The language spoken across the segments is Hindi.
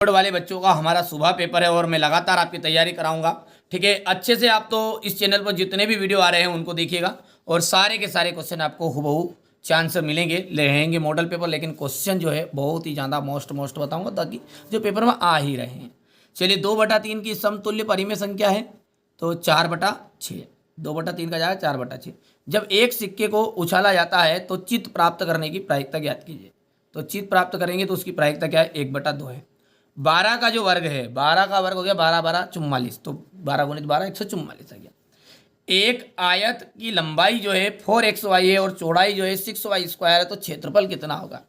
बोर्ड वाले बच्चों का हमारा सुबह पेपर है और मैं लगातार आपकी तैयारी कराऊंगा। ठीक है, अच्छे से आप तो इस चैनल पर जितने भी वीडियो आ रहे हैं उनको देखिएगा और सारे के सारे क्वेश्चन आपको हुबहू चांस मिलेंगे, रहेंगे मॉडल पेपर, लेकिन क्वेश्चन जो है बहुत ही ज़्यादा मोस्ट बताऊंगा ताकि जो पेपर में आ ही रहे हैं। चलिए, 2/3 की समतुल्य परिमेय संख्या है तो 4/6, 2/3 का जाएगा 4/6। जब एक सिक्के को उछाला जाता है तो चित्त प्राप्त करने की प्रायिकता ज्ञात कीजिए। तो चित्त प्राप्त करेंगे तो उसकी प्रायिकता क्या है, 1/2 है। 12 का जो वर्ग है, 12 का वर्ग हो गया 12 12 44, तो 12 × 12 144 आ गया। एक आयत की लंबाई जो है 4xy है और चौड़ाई जो है 6y² है, तो क्षेत्रफल कितना होगा।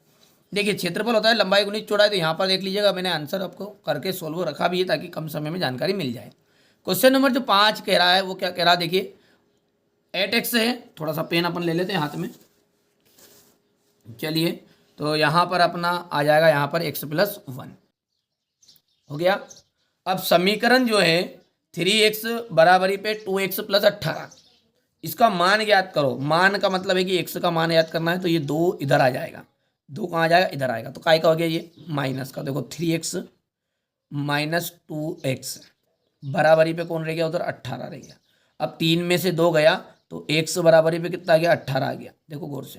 देखिए, क्षेत्रफल होता है लंबाई गुणित चौड़ाई, तो यहाँ पर देख लीजिएगा मैंने आंसर आपको करके सोल्व रखा भी है ताकि कम समय में जानकारी मिल जाए। क्वेश्चन नंबर जो 5 कह रहा है वो क्या कह रहा है, देखिए 8x है। थोड़ा सा पेन अपन ले लेते हैं हाथ में। चलिए, तो यहाँ पर अपना आ जाएगा यहाँ पर x+1 हो गया। अब समीकरण जो है 3x बराबरी पे 2x + 18, इसका मान ज्ञात करो। मान का मतलब है कि x का मान याद करना है, तो ये 2 इधर आ जाएगा, 2 कहाँ आ जाएगा, इधर आएगा, तो काय का हो गया ये माइनस का। देखो 3x - 2x बराबरी पे कौन रह गया, उधर 18 रह गया। अब 3 में से 2 गया तो x बराबरी पे कितना आ गया, 18 आ गया। देखो गौर से,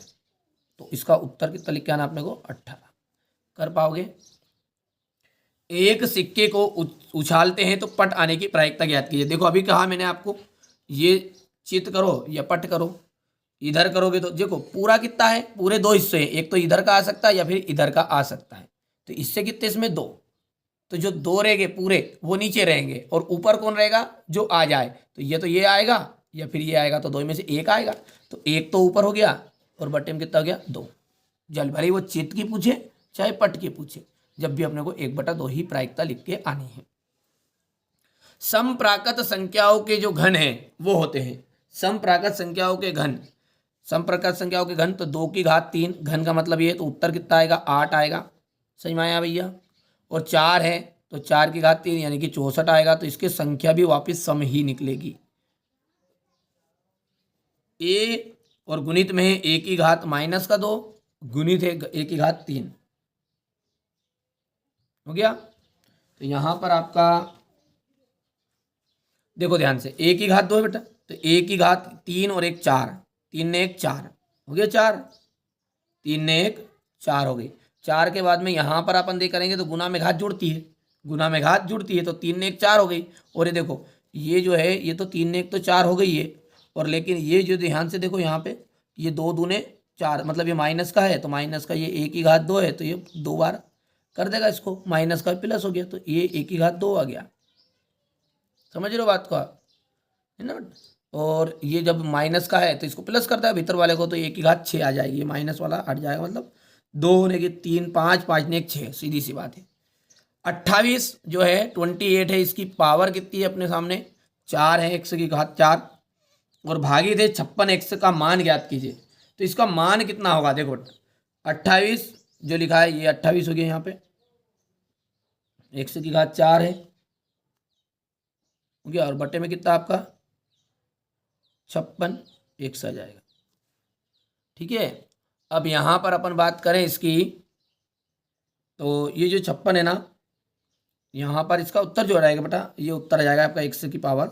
तो इसका उत्तर कितना लिख के आना आपने को, 18 कर पाओगे। एक सिक्के को उछालते हैं तो पट आने की प्रायिकता ज्ञात कीजिए। देखो अभी कहा मैंने आपको, ये चित करो या पट करो। इधर करोगे तो देखो पूरा कितना है, पूरे 2 हिस्से हैं, एक तो इधर का आ सकता है या फिर इधर का आ सकता है। तो इससे कितने, इसमें 2, तो जो 2 रहेंगे पूरे वो नीचे रहेंगे और ऊपर कौन रहेगा, जो आ जाए। तो ये आएगा या फिर ये आएगा, तो 2 में से एक आएगा, तो एक तो ऊपर हो गया और बटे में कितना हो गया, 2। जल भरी वो चित की पूछे चाहे पट की पूछे, जब भी अपने को 1/2 ही प्रायिकता लिख के आनी है। समप्राकृत संख्याओं के जो घन है वो होते हैं समप्राकृत संख्याओं के घन। समप्राकृत संख्याओं के घन तो 2 की घात 3, घन का मतलब ये, तो उत्तर कितना आएगा, 8 आएगा। सही में आया भैया। और 4 है तो 4 की घात 3 यानी कि 64 आएगा, तो इसकी संख्या भी वापस सम ही निकलेगी। ए और गुणित में है a की घात -2, गुणित है a की घात 3 हो गया। तो यहां पर आपका देखो ध्यान से, a की घात 2 है बेटा, तो a की घात 3 और 1 4, 3 ने 1 4 हो गया, 4 3 ने 1 4 हो गई। 4 के बाद में यहाँ पर अपन देख करेंगे तो गुना में घात जुड़ती है, गुना में घात जुड़ती है, तो 3 ने 1 4 हो गई। और ये देखो ये जो है ये तो 3 ने 1 तो 4 हो गई है, और लेकिन ये जो ध्यान से देखो यहाँ पे ये 2 दूने 4, मतलब ये माइनस का है, तो माइनस का ये a की घात 2 है, तो ये 2 बार कर देगा इसको, माइनस का प्लस हो गया, तो ये a की घात 2 आ गया। समझ रहे हो बात को आप, है ना। और ये जब माइनस का है तो इसको प्लस करता है भीतर वाले को, तो a की घात 6 आ जाएगी, ये माइनस वाला हट जाएगा, मतलब 2 होने के 3 5, 5 ने 1 6, सीधी सी बात है। 28 जो है 28 है, इसकी पावर कितनी है अपने सामने, 4 है, x की घात 4 और भागित है 56, x का मान ज्ञात कीजिए। तो इसका मान कितना होगा, देखो 28 जो लिखा है ये 28 हो गया, यहाँ पे x की घात 4 है हो गया, और बटे में कितना आपका 56, x आ जाएगा। ठीक है, अब यहाँ पर अपन बात करें इसकी, तो ये जो 56 है ना, यहाँ पर इसका उत्तर जो रहेगा बेटा, ये उत्तर आ जाएगा आपका x की पावर,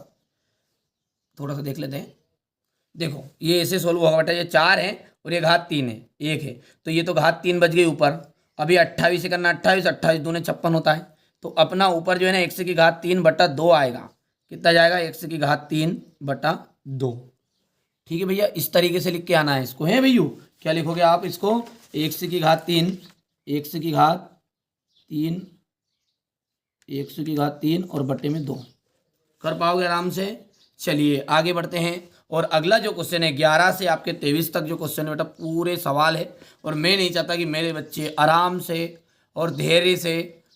थोड़ा सा देख लेते हैं। देखो ये ऐसे सोल्व होगा बेटा, ये 4 है और ये घात 3 है, 1 है, तो ये तो घात 3 बच गई ऊपर। अभी 28 से करना, 28 28 दूने 56 होता है, तो अपना ऊपर जो है ना x की घात 3/2 आएगा। कितना जाएगा, x की घात 3/2। ठीक है भैया, इस तरीके से लिख के आना है इसको, है भैया। क्या लिखोगे आप इसको, x की घात 3, x की घात 3, x की घात 3 और बटे में 2 कर पाओगे आराम से। चलिए आगे बढ़ते हैं, और अगला जो क्वेश्चन है 11 से आपके 23 तक जो क्वेश्चन है बेटा पूरे सवाल है, और मैं नहीं चाहता कि मेरे बच्चे आराम से और धैर्य से,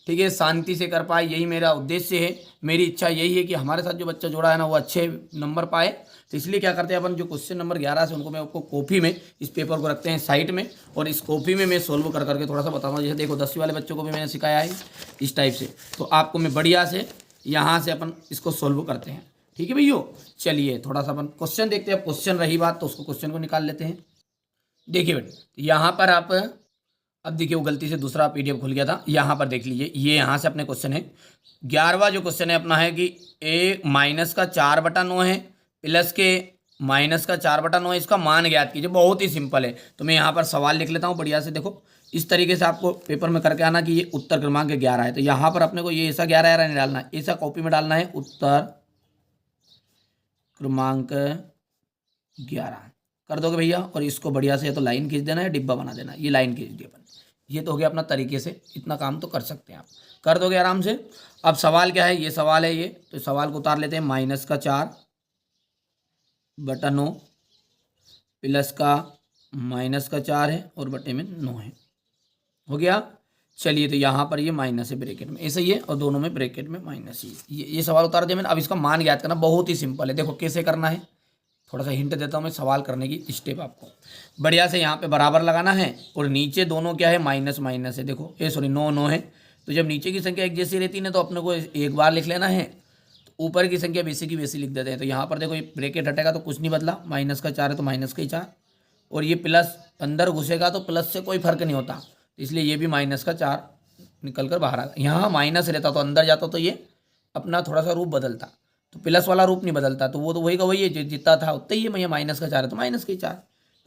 ठीक है, शांति से कर पाए, यही मेरा उद्देश्य है। मेरी इच्छा यही है कि हमारे साथ जो बच्चा जुड़ा है ना वो अच्छे नंबर पाए। तो इसलिए क्या करते हैं अपन, जो क्वेश्चन नंबर 11 से उनको मैं आपको कॉपी में इस पेपर को रखते हैं साइड में, और इस कॉपी में मैं सोल्व कर करके थोड़ा सा बताऊँगा। जैसे देखो 10वीं वाले बच्चों को भी मैंने सिखाया है इस टाइप से, तो आपको मैं बढ़िया से यहाँ से अपन इसको सोल्व करते हैं। ठीक है भैया, चलिए थोड़ा सा अपन क्वेश्चन देखते हैं। अब क्वेश्चन रही बात तो उसको क्वेश्चन को निकाल लेते हैं। देखिए बेटा, यहाँ पर आप अब देखिए वो गलती से दूसरा पीडीएफ खुल गया था, यहाँ पर देख लीजिए, ये यहाँ से अपने क्वेश्चन है 11वां जो क्वेश्चन है अपना है कि ए माइनस का 4/9 है प्लस के माइनस का 4/9 है, इसका मान ज्ञात कीजिए। बहुत ही सिंपल है, तो मैं यहाँ पर सवाल लिख लेता हूँ बढ़िया से। देखो इस तरीके से आपको पेपर में करके आना कि ये उत्तर क्रमांक 11 है, तो यहाँ पर अपने को ये ऐसा 11 नहीं डालना है, ऐसा कॉपी में डालना है उत्तर क्रमांक 11 कर दोगे भैया। और इसको बढ़िया से या तो लाइन खींच देना है, डिब्बा बना देना, ये लाइन खींच दी अपन। ये तो हो गया अपना तरीके से, इतना काम तो कर सकते हैं आप, कर दोगे आराम से। अब सवाल क्या है, ये सवाल है ये, तो सवाल को उतार लेते हैं। माइनस का 4/9 प्लस का माइनस का 4 है और बटे में 9 है, हो गया। चलिए तो यहाँ पर ये माइनस है ब्रैकेट में, ऐसा ही है, और दोनों में ब्रैकेट में माइनस ही। ये सवाल उतार दिया मैंने। अब इसका मान ज्ञात करना बहुत ही सिंपल है। देखो कैसे करना है, थोड़ा सा हिंट देता हूँ मैं सवाल करने की स्टेप आपको। बढ़िया से यहाँ पे बराबर लगाना है, और नीचे दोनों क्या है, माइनस माइनस है। देखो ये सॉरी 9 है, तो जब नीचे की संख्या एक जैसी रहती है ना, तो अपने को एक बार लिख लेना है, तो ऊपर की संख्या वैसी की वैसी लिख देते हैं। तो यहाँ पर देखो ये ब्रैकेट हटेगा तो कुछ नहीं बदला, माइनस का 4 है तो माइनस का ही 4, और ये प्लस अंदर घुसेगा तो प्लस से कोई फर्क नहीं होता, इसलिए ये भी माइनस का 4 निकल कर बाहर आ गया। यहाँ माइनस रहता तो अंदर जाता तो ये अपना थोड़ा सा रूप बदलता, तो प्लस वाला रूप नहीं बदलता, तो वो तो वही का वही है, जो जितना था उतना ही है। मैं माइनस का 4 है तो माइनस का ही 4।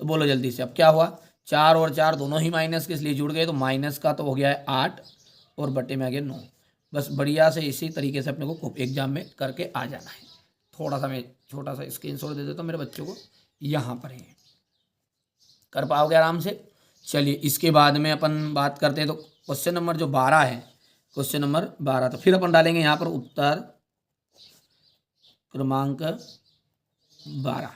तो बोलो जल्दी से अब क्या हुआ, 4 और 4 दोनों ही माइनस के, इसलिए जुड़ गए, तो माइनस का तो हो गया है 8 और बटे में आ गया 9। बस बढ़िया से इसी तरीके से अपने को एग्जाम में करके आ जाना है। थोड़ा सा मैं छोटा सा स्क्रीनशॉट दे देता हूँ मेरे बच्चों को, यहाँ पर ही कर पाओगे आराम से। चलिए इसके बाद में अपन बात करते हैं, तो क्वेश्चन नंबर जो 12 है, क्वेश्चन नंबर 12, तो फिर अपन डालेंगे यहाँ पर उत्तर क्रमांक 12,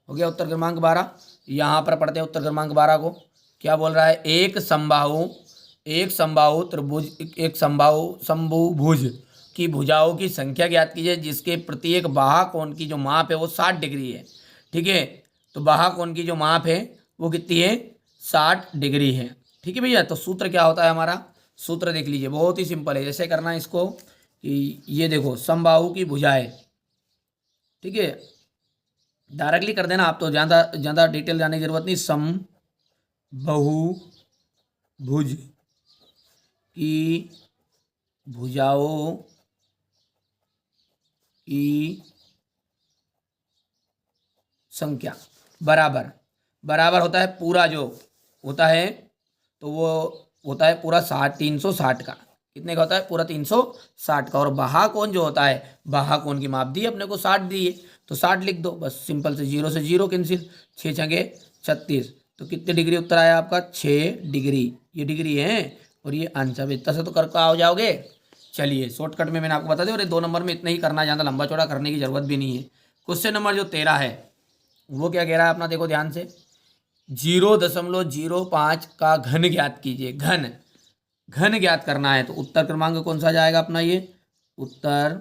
हो गया उत्तर क्रमांक 12। यहाँ पर पढ़ते हैं उत्तर क्रमांक 12 को, क्या बोल रहा है, एक समबाहु त्रिभुज, एक समभुज की भुजाओं की संख्या ज्ञात कीजिए जिसके प्रत्येक बाहा कोण की जो माप है वो 60 डिग्री है। ठीक है, तो बाहा कोण की जो माप है वो कितनी है, 60 डिग्री है। ठीक है भैया, तो सूत्र क्या होता है हमारा, सूत्र देख लीजिए, बहुत ही सिंपल है। जैसे करना है इसको कि ये देखो समबाहु की भुजाएं, ठीक है, डायरेक्टली कर देना आप, तो ज़्यादा डिटेल जाने की जरूरत नहीं। समबाहु भुज की भुजाओं की संख्या बराबर होता है पूरा जो होता है, तो वो होता है पूरा 360 का। कितने का होता है, पूरा 360 का। और बाहा कोण जो होता है, बाहा कोण की माप दी अपने को 60 दी है, तो 60 लिख दो बस, सिंपल से 0 से 0 कैंसिल, 6 छंगे 36, तो कितने डिग्री उत्तर आया आपका, 6 डिग्री। ये डिग्री है और ये आंसर, इतना से तो कर आ जाओगे। चलिए शॉर्टकट में मैंने आपको बता दिया, और ये 2 नंबर में इतना ही करना, ज़्यादा लंबा चौड़ा करने की जरूरत भी नहीं है। क्वेश्चन नंबर जो 13 है वो क्या कह रहा है अपना, देखो ध्यान से, 0.05 का घन ज्ञात कीजिए। घन ज्ञात करना है, तो उत्तर क्रमांक कौन सा जाएगा अपना, ये उत्तर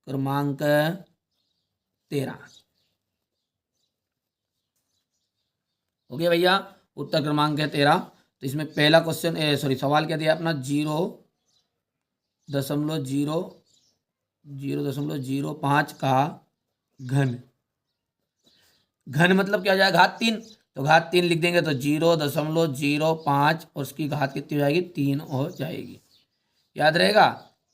क्रमांक 13 हो गया भैया, उत्तर क्रमांक है 13। तो इसमें पहला क्वेश्चन सवाल क्या दिया अपना, 0.05 का घन मतलब क्या हो जाएगा, घात 3, तो घात 3 लिख देंगे, तो 0.05 और उसकी घात कितनी हो जाएगी, 3 हो जाएगी, याद रहेगा।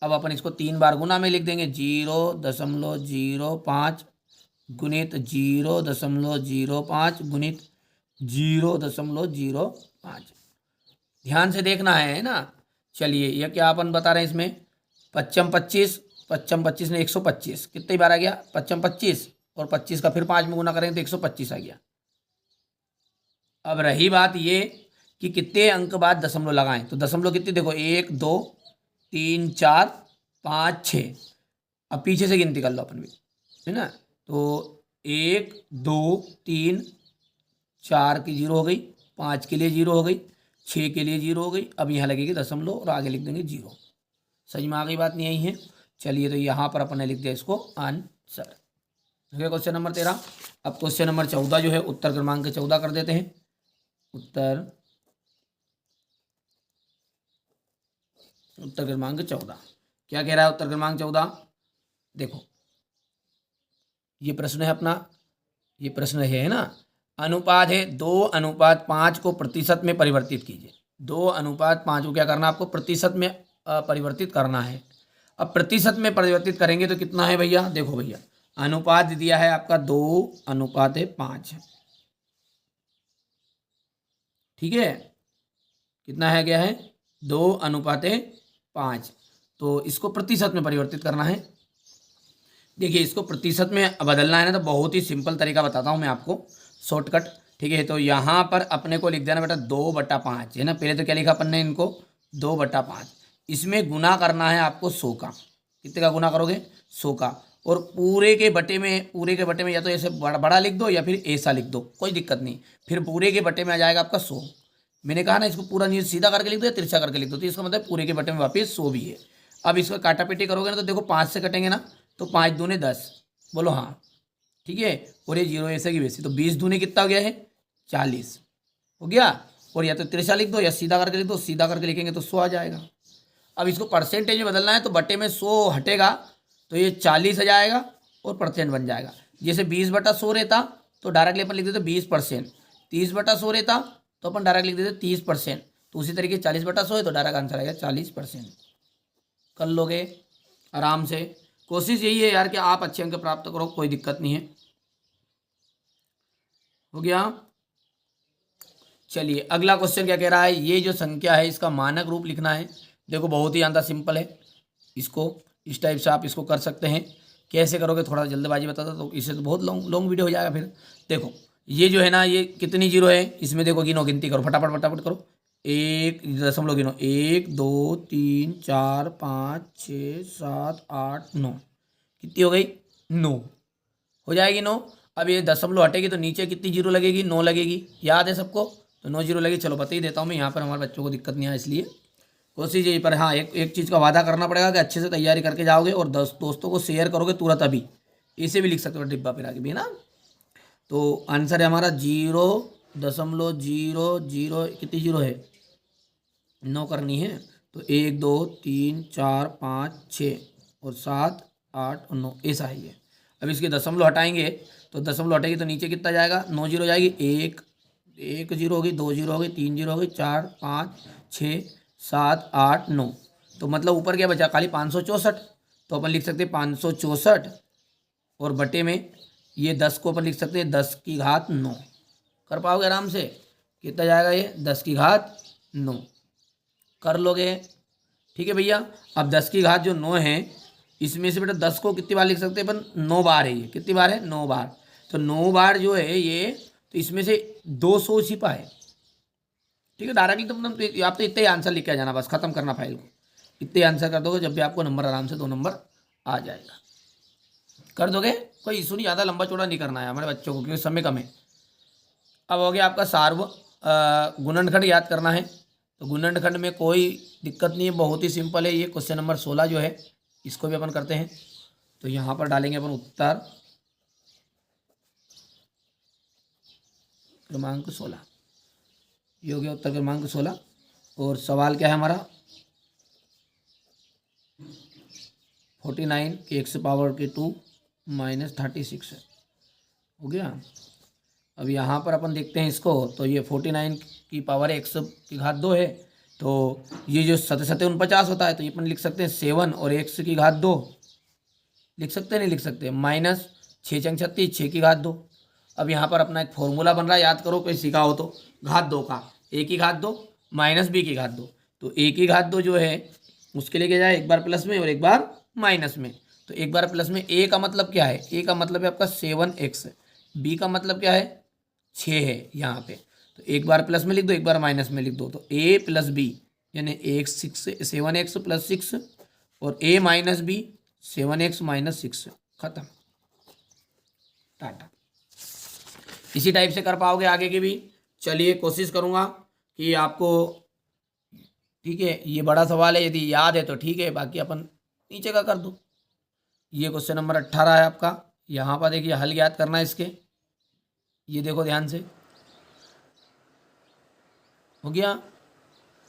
अब अपन इसको 3 बार गुना में लिख देंगे, 0.05 गुणित 0.05 गुणित 0.05। ध्यान से देखना है ना। चलिए ये क्या अपन बता रहे हैं इसमें, 25 ने 125, कितनी बार आ गया, 25, और 25 का फिर 5 में गुना करेंगे तो 125 आ गया। अब रही बात ये कि कितने अंक बाद दशमलव लगाएं, तो दशमलव कितनी देखो, 1 2 3 4 5 6, अब पीछे से गिनती कर लो अपन भी, है ना। तो 1 2 3 4 की 0 हो गई, 5 के लिए 0 हो गई, 6 के लिए 0 हो गई। अब यहाँ लगेगी दशमलव और आगे लिख देंगे 0। सही में आ गई बात, नहीं आई है। चलिए तो यहाँ पर अपन ने लिख दिया इसको आंसर। Question number 13। अब क्वेश्चन नंबर 14 जो है उत्तर क्रमांक 14 कर देते हैं। उत्तर क्रमांक 14 क्या कह रहा है, उत्तर क्रमांक 14 देखो, ये प्रश्न है अपना, ये प्रश्न है ना, अनुपात है 2:5 को प्रतिशत में परिवर्तित कीजिए। 2:5 को क्या करना आपको प्रतिशत में परिवर्तित करना है। अब प्रतिशत में परिवर्तित करेंगे तो कितना है भैया, देखो भैया अनुपात दिया है आपका 2:5, ठीक है, कितना है, क्या है 2:5। तो इसको प्रतिशत में परिवर्तित करना है। देखिए इसको प्रतिशत में बदलना है ना, तो बहुत ही सिंपल तरीका बताता हूँ मैं आपको, शॉर्टकट, ठीक है। तो यहाँ पर अपने को लिख देना बेटा 2/5 है ना। पहले तो क्या लिखा अपन ने इनको 2/5, इसमें गुना करना है आपको 100 का। कितने का गुना करोगे, 100 का। और पूरे के बटे में या तो ऐसे बड़ा लिख दो या फिर ऐसा लिख दो, कोई दिक्कत नहीं। फिर पूरे के बटे में आ जाएगा आपका 100। मैंने कहा ना इसको पूरा नहीं सीधा करके लिख दो या तिरछा करके लिख दो, तो इसका मतलब पूरे के बटे में वापिस 100 भी है। अब इसका काटापीटी करोगे ना तो देखो 5 से कटेंगे ना, तो 5 दूने 10, बोलो हाँ, ठीक है। और ये 0 ऐसे की वैसे, तो 20 दूने कितना हो गया है, 40 हो गया। और या तो तिरछा लिख दो या सीधा करके लिख दो, सीधा करके लिखेंगे तो 100 आ जाएगा। अब इसको परसेंटेज में बदलना है तो बटे में 100 हटेगा तो ये 40 आ जाएगा और परसेंट बन जाएगा। जैसे 20/100 रहता तो डायरेक्टली अपन लिख देते 20%, 30/100 रहता तो अपन डायरेक्ट लिख देते 30%। तो उसी तरीके 40/100 है तो डायरेक्ट आंसर आएगा 40%। कर लोगे आराम से। कोशिश यही है यार कि आप अच्छे अंक प्राप्त करो, कोई दिक्कत नहीं है। हो गया। चलिए अगला क्वेश्चन क्या कह रहा है, ये जो संख्या है इसका मानक रूप लिखना है। देखो बहुत ही ज़्यादा सिंपल है, इसको इस टाइप से आप इसको कर सकते हैं। कैसे करोगे थोड़ा जल्दबाजी बताता तो इससे तो बहुत लॉन्ग वीडियो हो जाएगा। फिर देखो ये जो है ना, ये कितनी जीरो है इसमें, देखो गिनो, गिनती करो फटाफट फटाफट करो। 1 दशमलव गिनो, 1 2 3 4 5 6 7 8 9, कितनी हो गई, 9 हो जाएगी 9। अब ये दशमलव हटेगी तो नीचे कितनी जीरो लगेगी, 9 लगेगी, याद है सबको, तो 9 जीरो लगेगी। चलो बता ही देता हूँ मैं, यहाँ पर हमारे बच्चों को दिक्कत नहीं आए इसलिए कोशिश यही पर। हाँ एक चीज़ का वादा करना पड़ेगा कि अच्छे से तैयारी करके जाओगे और दोस्तों को शेयर करोगे तुरंत। अभी इसे भी लिख सकते हो डिब्बा पे आगे भी, है ना। तो आंसर है हमारा 0.00, कितनी जीरो है, 9 करनी है। तो 1 2 3 4 5 6 और 7 8 और 9 ऐसा है ये। अब इसके दशमलव हटाएंगे तो दशमलव हटेगी तो नीचे कितना जाएगा, 9 जीरो जाएगी, 1 जीरो होगी, 2 जीरो होगी, 3 जीरो होगी, 4 5 6 7 8 9। तो मतलब ऊपर क्या बचा, खाली 564। तो अपन लिख सकते हैं 564 और बटे में ये 10 को अपन लिख सकते हैं 10 की घात 9। कर पाओगे आराम से, कितना जाएगा ये 10 की घात 9, कर लोगे, ठीक है भैया। अब 10 की घात जो 9 है इसमें से बेटा 10 को कितनी बार लिख सकते हैं अपन, 9 बार है ये, कितनी बार है, 9 बार। तो 9 बार जो है ये, तो इसमें से 200 छिपा है, ठीक है। डायरेक्टली तो मतलब आप तो इतने ही आंसर लिख के जाना, बस खत्म करना फाइल को। इतने आंसर कर दोगे जब भी आपको नंबर आराम से 2 नंबर आ जाएगा, कर दोगे, कोई इशू नहीं। ज़्यादा लंबा चौड़ा नहीं करना है हमारे बच्चों को क्योंकि समय कम है। अब हो गया आपका गुणनखंड याद करना है। तो गुणनखंड में कोई दिक्कत नहीं है, बहुत ही सिंपल है ये। क्वेश्चन नंबर 16 जो है इसको भी अपन करते हैं। तो यहाँ पर डालेंगे अपन उत्तर क्रमांक 16, ये हो गया उत्तर क्रमांक 16। और सवाल क्या है हमारा, 49 के x पावर के 2 - 36 है, हो गया। अब यहाँ पर अपन देखते हैं इसको, तो ये 49 की पावर x की घात 2 है। तो ये जो 7 49 होता है, तो ये अपन लिख सकते हैं 7 और x की घात 2 लिख सकते हैं, नहीं लिख सकते, माइनस 6 × 36 6 की घात 2। अब यहाँ पर अपना एक फॉर्मूला बन रहा है, याद करो कोई सीखा हो तो, घात 2 का, a की घात 2 माइनस b की घात 2। तो a की घात 2 जो है उसके लिए क्या जाए, एक बार प्लस में और एक बार माइनस में। तो एक बार प्लस में a का मतलब क्या है, a का मतलब है आपका 7x, b का मतलब क्या है 6 है यहाँ पे। तो एक बार प्लस में लिख दो, एक बार माइनस में लिख दो। तो a + b यानी 7x + 6 और a - b 7x - 6, खत्म, टाटा। इसी टाइप से कर पाओगे आगे की भी। चलिए कोशिश करूँगा कि आपको, ठीक है, ये बड़ा सवाल है, यदि याद है तो ठीक है, बाकी अपन नीचे का कर दो। ये क्वेश्चन नंबर 18 है आपका। यहाँ पर देखिए हल याद करना है इसके, ये देखो ध्यान से, हो गया,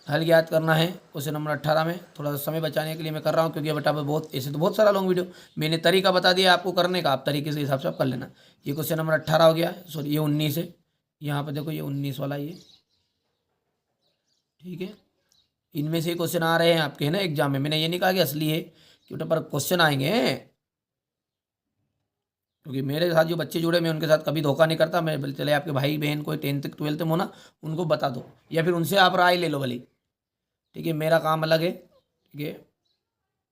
हल याद करना है क्वेश्चन नंबर 18 में। थोड़ा सा समय बचाने के लिए मैं कर रहा हूँ क्योंकि बेटा बहुत ऐसे तो बहुत सारा लॉन्ग वीडियो, मैंने तरीका बता दिया आपको करने का, आप तरीके से हिसाब से आप कर लेना। ये क्वेश्चन नंबर 18 हो गया, सॉरी ये 19 है, यहाँ पर देखो ये 19 वाला ये, ठीक है। इनमें से क्वेश्चन आ रहे हैं आपके, है ना, एग्जाम में। मैंने ये नहीं कहा कि असली है, क्योंकि पर क्वेश्चन आएंगे, क्योंकि मेरे साथ जो बच्चे जुड़े, मैं उनके साथ कभी धोखा नहीं करता। मैं बोले चले आपके भाई बहन कोई 10th 12th में हो ना, उनको बता दो, या फिर उनसे आप राय ले लो भले, ठीक है। मेरा काम अलग है, ठीक है।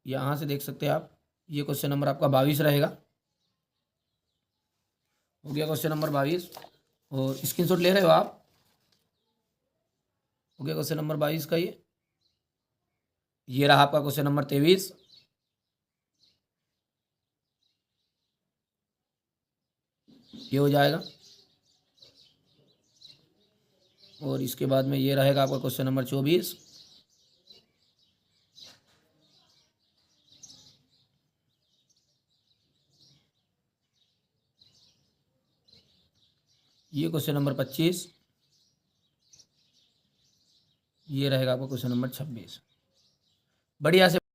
यहाँ से देख सकते हैं आप, ये क्वेश्चन नंबर आपका 22 रहेगा। हो गया क्वेश्चन नंबर 22, और स्क्रीनशॉट ले रहे हो आप? हो गया क्वेश्चन नंबर 22 का ये रहा आपका क्वेश्चन नंबर 23। ये हो जाएगा, और इसके बाद में ये रहेगा आपका क्वेश्चन नंबर 24। ये क्वेश्चन नंबर 25। ये रहेगा आपका क्वेश्चन नंबर 26। बढ़िया से